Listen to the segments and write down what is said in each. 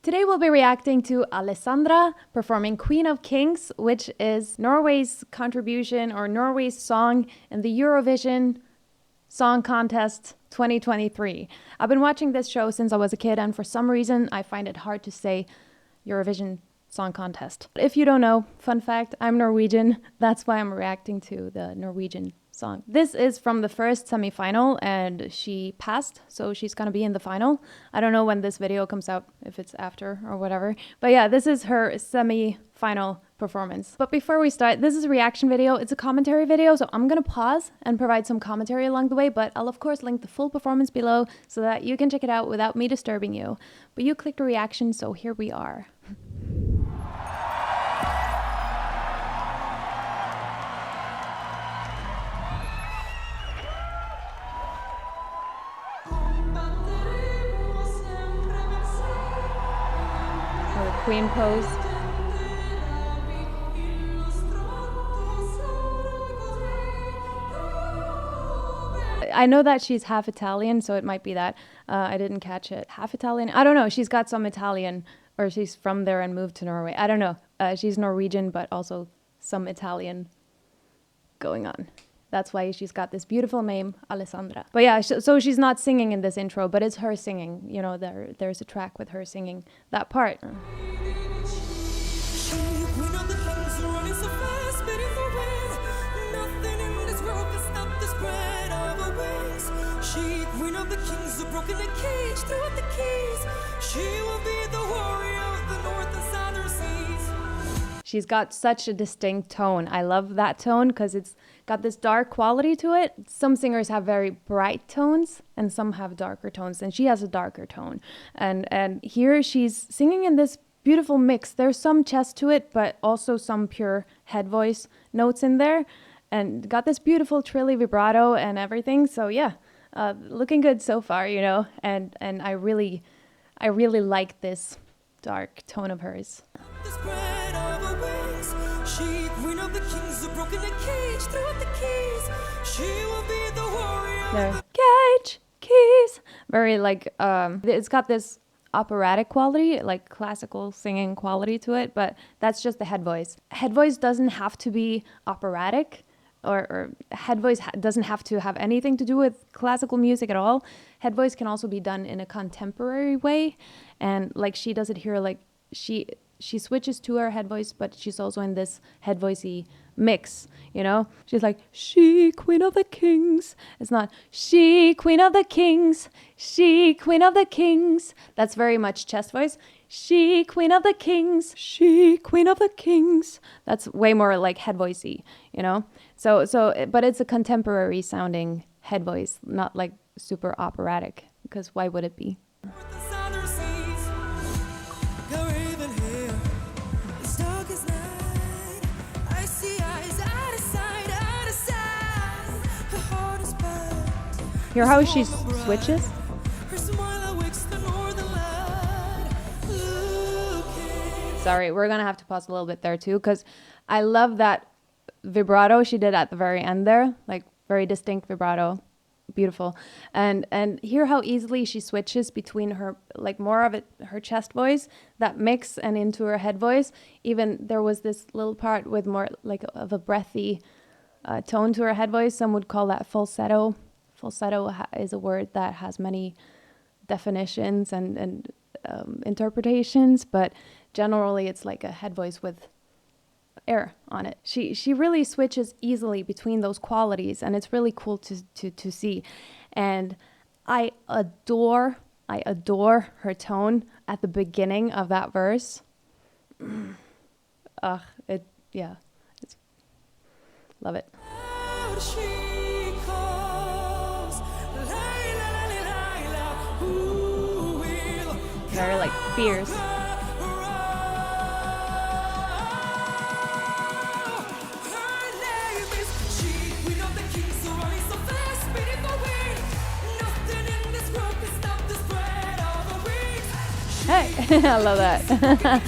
Today we'll be reacting to Alessandra performing Queen of Kings, which is Norway's contribution or Norway's song in the Eurovision Song Contest 2023. I've been watching this show since I was a kid, and for some reason I find it hard to say Eurovision Song Contest. If you don't know, fun fact, I'm Norwegian. That's why I'm reacting to the Norwegian song. This is from the first semifinal, and she passed, so she's gonna be in the final. I don't know when this video comes out, if it's after or whatever. But yeah, this is her semi-final performance. But before we start, this is a reaction video. It's a commentary video, so I'm gonna pause and provide some commentary along the way, but I'll of course link the full performance below so that you can check it out without me disturbing you. But you clicked a reaction, so here we are. Queen pose. I know that she's half Italian, so it might be that. I didn't catch it. Half Italian? I don't know. She's got some Italian, or she's from there and moved to Norway. I don't know. She's Norwegian, but also some Italian going on. That's why she's got this beautiful name, Alessandra. But yeah, so she's not singing in this intro, but it's her singing. You know, there's a track with her singing that part. She's got such a distinct tone. I love that tone because it's got this dark quality to it. Some singers have very bright tones and some have darker tones, and she has a darker tone. And here she's singing in this beautiful mix. There's some chest to it, but also some pure head voice notes in there, and got this beautiful trilly vibrato and everything. So yeah, looking good so far, you know, and I really like this dark tone of hers. There. Cage, keys. Very like, it's got this operatic quality, like classical singing quality to it, but that's just the head voice. Head voice doesn't have to be operatic, or head voice doesn't have to have anything to do with classical music at all. Head voice can also be done in a contemporary way, and like she does it here, like she switches to her head voice, but she's also in this head voicey mix, you know? She's like, she, queen of the kings. It's not, she, queen of the kings. She, queen of the kings. That's very much chest voice. She, queen of the kings. She, queen of the kings. That's way more like head voicey, you know? But it's a contemporary sounding head voice, not like super operatic, because why would it be? Hear how she switches? Sorry, we're gonna have to pause a little bit there too, because I love that vibrato she did at the very end there, like very distinct vibrato, beautiful. And hear how easily she switches between her, like more of it, her chest voice, that mix, and into her head voice. Even there was this little part with more like of a breathy tone to her head voice. Some would call that falsetto. Falsetto is a word that has many definitions and interpretations, but generally it's like a head voice with air on it. She really switches easily between those qualities, and it's really cool to see. And I adore her tone at the beginning of that verse. Love it. Very like fierce. Hey, I love that.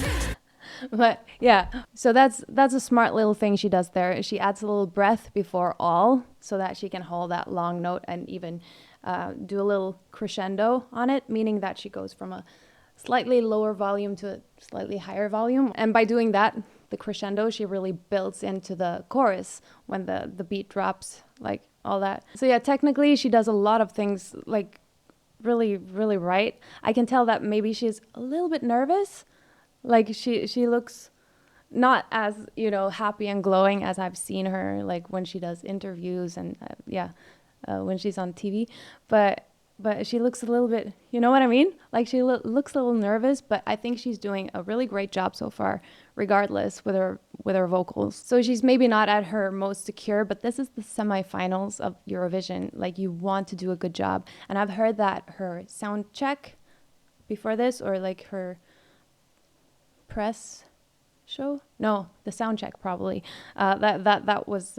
But yeah, so that's a smart little thing she does there. She adds a little breath before all so that she can hold that long note and even do a little crescendo on it, meaning that she goes from a slightly lower volume to a slightly higher volume. And by doing that, the crescendo, she really builds into the chorus when the beat drops, like all that. So yeah, technically she does a lot of things like really, really right. I can tell that maybe she's a little bit nervous. Like she looks not as, happy and glowing as I've seen her, like when she does interviews and when she's on TV. But she looks a little bit, you know what I mean? Like she looks a little nervous, but I think she's doing a really great job so far, regardless with her vocals. So she's maybe not at her most secure, but this is the semifinals of Eurovision. Like you want to do a good job. And I've heard that her sound check before this, or like her press show? No, the sound check probably. That was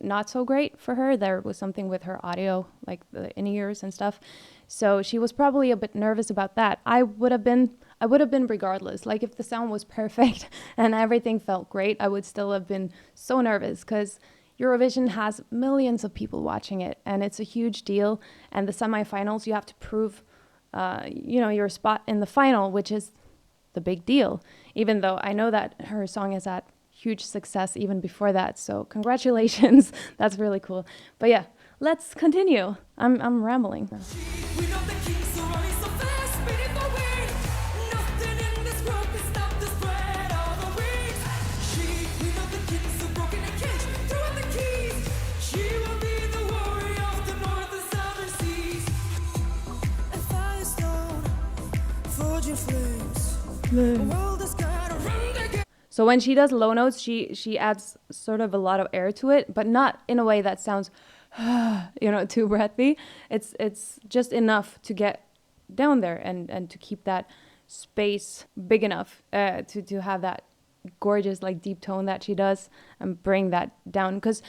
not so great for her. There was something with her audio, like the in-ears and stuff. So she was probably a bit nervous about that. I would have been regardless. Like if the sound was perfect and everything felt great, I would still have been so nervous because Eurovision has millions of people watching it and it's a huge deal. And the semifinals, you have to prove, your spot in the final, which is the big deal. Even though I know that her song has had huge success even before that. So congratulations. That's really cool. But yeah, let's continue. I'm rambling. So when she does low notes, she adds sort of a lot of air to it, but not in a way that sounds, too breathy. It's just enough to get down there and to keep that space big enough to have that gorgeous like deep tone that she does and bring that down. Because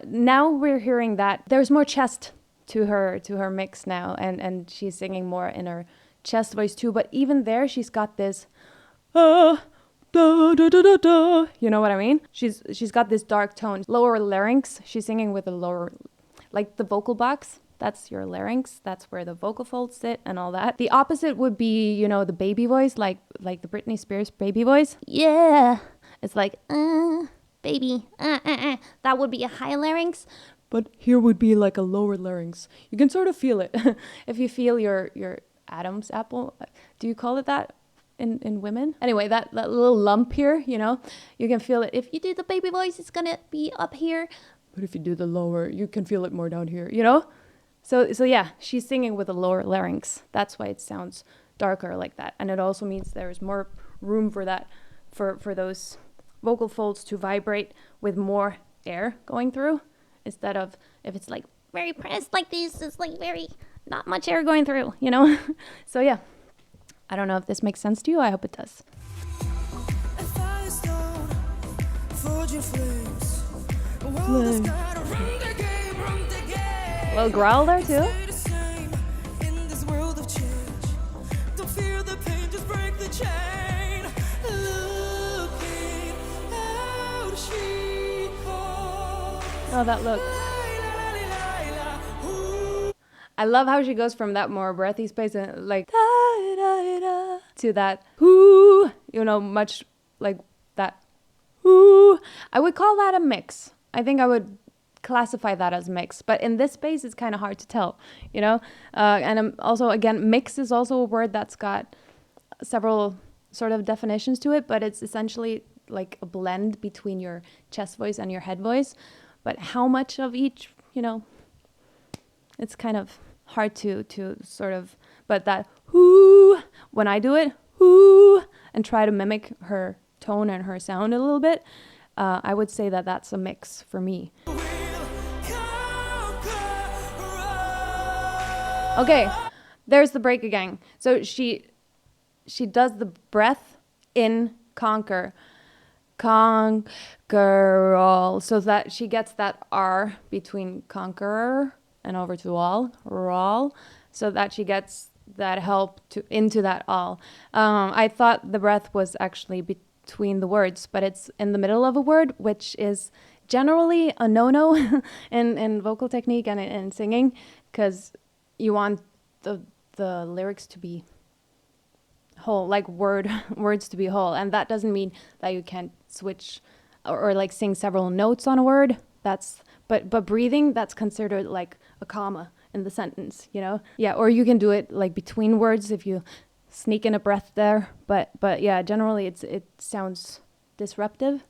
now we're hearing that there's more chest to her mix now, and she's singing more in her chest voice too. But even there, she's got this. Da, da, da, da, da. You know what I mean? She's got this dark tone, lower larynx. She's singing with a lower, like the vocal box. That's your larynx. That's where the vocal folds sit and all that. The opposite would be, the baby voice, like the Britney Spears baby voice. Yeah, it's like baby. That would be a high larynx. But here would be like a lower larynx. You can sort of feel it if you feel your Adam's apple. Do you call it that? In women. Anyway, that little lump here, you can feel it. If you do the baby voice, it's gonna be up here. But if you do the lower, you can feel it more down here, So yeah, she's singing with a lower larynx. That's why it sounds darker like that. And it also means there's more room for that, for those vocal folds to vibrate with more air going through, instead of if it's like very pressed like this, it's like very not much air going through, So yeah. I don't know if this makes sense to you. I hope it does. A little growl there too. Oh, that look. I love how she goes from that more breathy space and like to that much like that. I would call that a mix. I think I would classify that as mix, but in this space it's kind of hard to tell, and also again, mix is also a word that's got several sort of definitions to it, but it's essentially like a blend between your chest voice and your head voice. But how much of each, it's kind of hard to sort of, but that whoo, when I do it, whoo, and try to mimic her tone and her sound a little bit, I would say that that's a mix for me. Okay, there's the break again. So she does the breath in conquer all, so that she gets that R between conqueror and over to all, so that she gets that help into that all. I thought the breath was actually between the words, but it's in the middle of a word, which is generally a no-no in vocal technique and in singing, because you want the lyrics to be whole, like words to be whole. And that doesn't mean that you can't switch or like sing several notes on a word. But breathing, that's considered like a comma in the sentence, you know? Yeah, or you can do it like between words if you sneak in a breath there. But yeah, generally it sounds disruptive.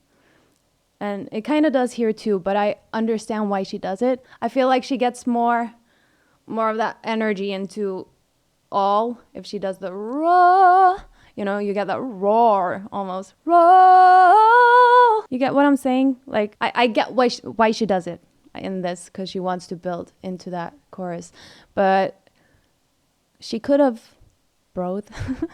And it kind of does here too, but I understand why she does it. I feel like she gets more of that energy into all if she does the raw. You know, you get that roar almost. Raw. You get what I'm saying? Like, I get why she does it in this, because she wants to build into that chorus. But she could have broth.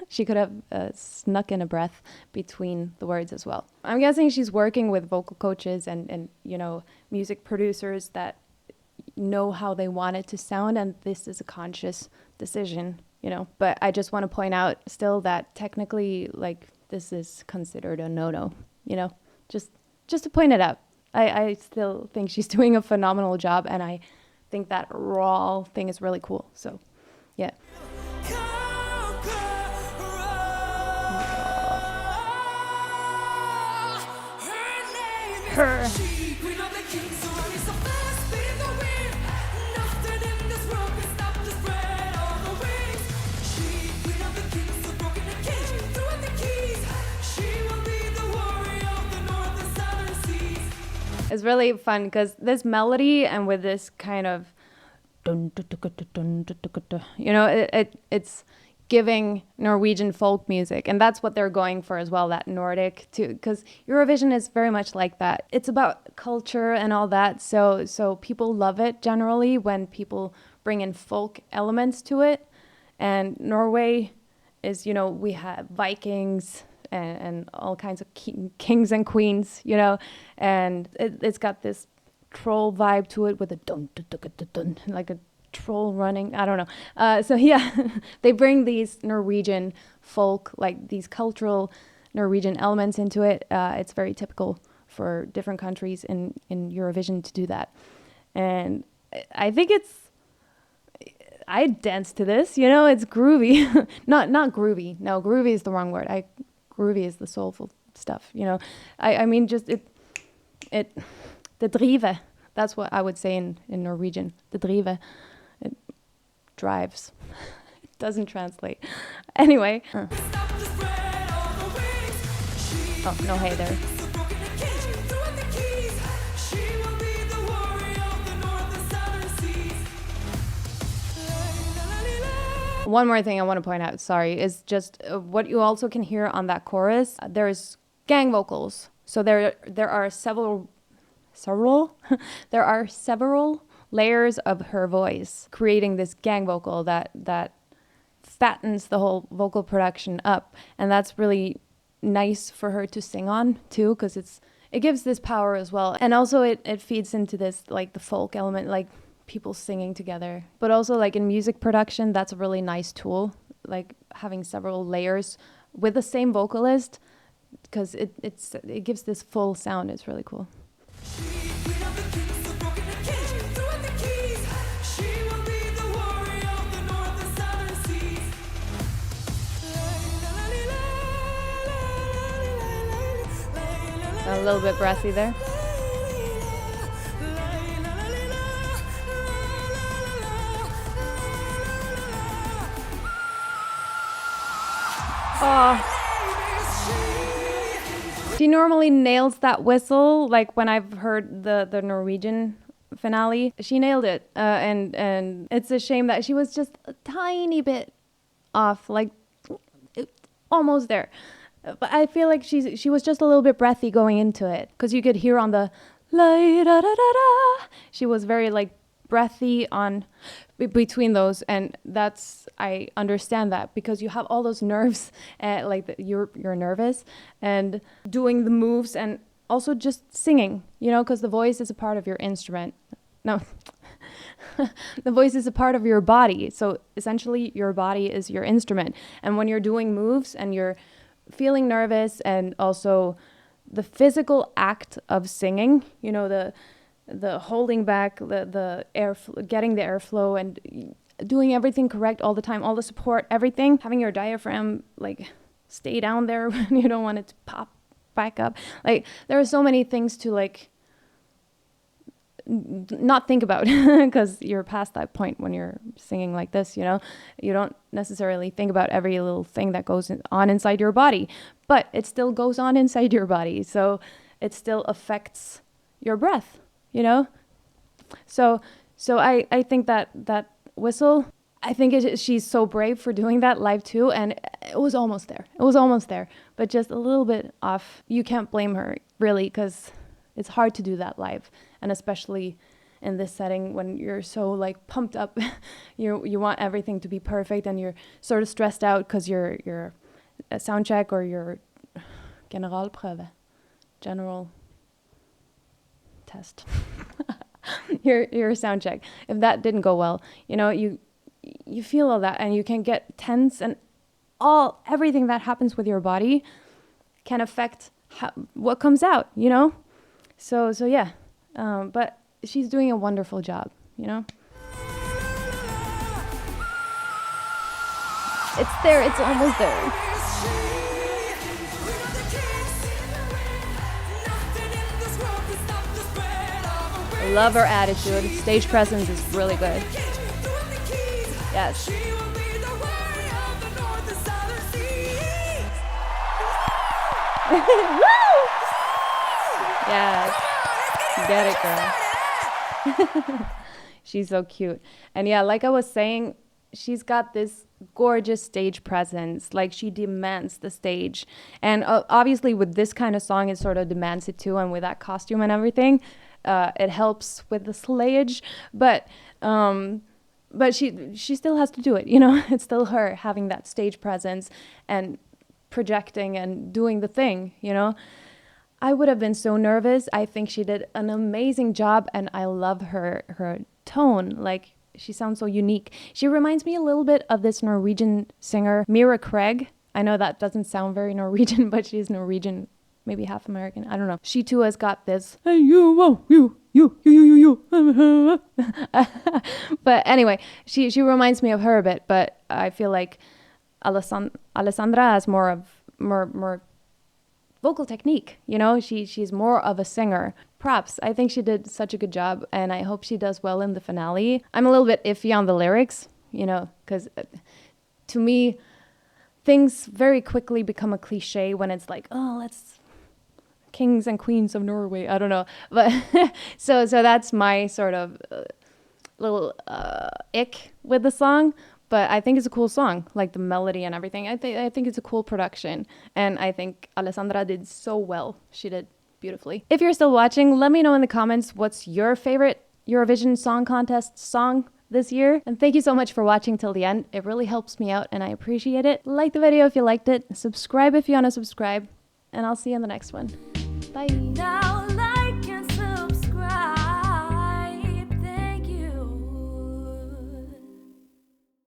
She could have snuck in a breath between the words as well. I'm guessing she's working with vocal coaches and you know, music producers that know how they want it to sound, and this is a conscious decision, you know. But I just want to point out still that technically, like, this is considered a no-no, you know, just to point it out. I still think she's doing a phenomenal job, and I think that raw thing is really cool. So yeah. Her. It's really fun because this melody and with this kind of you know, it's giving Norwegian folk music, and that's what they're going for as well, that Nordic too, because Eurovision is very much like that. It's about culture and all that, so people love it generally when people bring in folk elements to it. And Norway is, you know, we have Vikings and all kinds of kings and queens, you know, and it's got this troll vibe to it with a dun dun dun dun dun, like a troll running. I don't know. So yeah, they bring these Norwegian folk, like these cultural Norwegian elements into it. It's very typical for different countries in Eurovision to do that, and I think I dance to this, you know. It's groovy. not groovy. No, groovy is the wrong word. Groovy is the soulful stuff, you know. I mean, just it the drive. That's what I would say in Norwegian. The drive. It drives. It doesn't translate. Anyway. Oh, no hey there. One more thing I want to point out, sorry, is just what you also can hear on that chorus. There's gang vocals. So there are several there are several layers of her voice, creating this gang vocal that fattens the whole vocal production up. And that's really nice for her to sing on too, because it gives this power as well. And also it feeds into this, like, the folk element, like people singing together. But also, like, in music production, that's a really nice tool, like having several layers with the same vocalist, because it gives this full sound. It's really cool. A little bit breathy there. Oh. She normally nails that whistle. Like when I've heard the Norwegian finale, she nailed it. And it's a shame that she was just a tiny bit off, like almost there. But I feel like she was just a little bit breathy going into it, because you could hear on the la da da da da. She was very like breathy on between those, and I understand that, because you have all those nerves, you're nervous and doing the moves, and also just singing, you know, because the voice is a part of your instrument. No. The voice is a part of your body. So essentially your body is your instrument. And when you're doing moves and you're feeling nervous, and also the physical act of singing, you know, the holding back, the air, getting the airflow, and doing everything correct all the time, all the support, everything, having your diaphragm like stay down there when you don't want it to pop back up. Like there are so many things to like not think about because you're past that point when you're singing like this, you know. You don't necessarily think about every little thing that goes on inside your body, but it still goes on inside your body, so it still affects your breath, you know. So I think that whistle, I think she's so brave for doing that live too, and it was almost there, but just a little bit off. You can't blame her really, because it's hard to do that live, and especially in this setting when you're so like pumped up. you want everything to be perfect, and you're sort of stressed out because you're a sound check or your generalprøve, general test. your sound check. If that didn't go well, you know, you feel all that, and you can get tense, and everything that happens with your body can affect what comes out, you know. So yeah, but she's doing a wonderful job, you know. It's there. It's almost there. I love her attitude. Stage presence is really good. Yes. Woo! Yes. Get it, girl. She's so cute. And yeah, like I was saying, she's got this gorgeous stage presence. Like she demands the stage. And obviously with this kind of song, it sort of demands it too. And with that costume and everything, it helps with the slayage. But she still has to do it, you know. It's still her having that stage presence and projecting and doing the thing, you know. I would have been so nervous. I think she did an amazing job, and I love her tone. Like she sounds so unique. She reminds me a little bit of this Norwegian singer Mira Craig. I know that doesn't sound very Norwegian, but she's Norwegian, maybe half American. I don't know. She too has got this. Hey you. But anyway, she reminds me of her a bit. But I feel like Alessandra has more vocal technique, you know. She's more of a singer. Props. I think she did such a good job, and I hope she does well in the finale. I'm a little bit iffy on the lyrics, you know, because to me, things very quickly become a cliche when it's like, oh, let's kings and queens of Norway. I don't know, but so that's my sort of little ick with the song. But I think it's a cool song, like the melody and everything. I think it's a cool production. And I think Alessandra did so well. She did beautifully. If you're still watching, let me know in the comments what's your favorite Eurovision Song Contest song this year. And thank you so much for watching till the end. It really helps me out and I appreciate it. Like the video if you liked it. Subscribe if you want to subscribe. And I'll see you in the next one. Bye. Now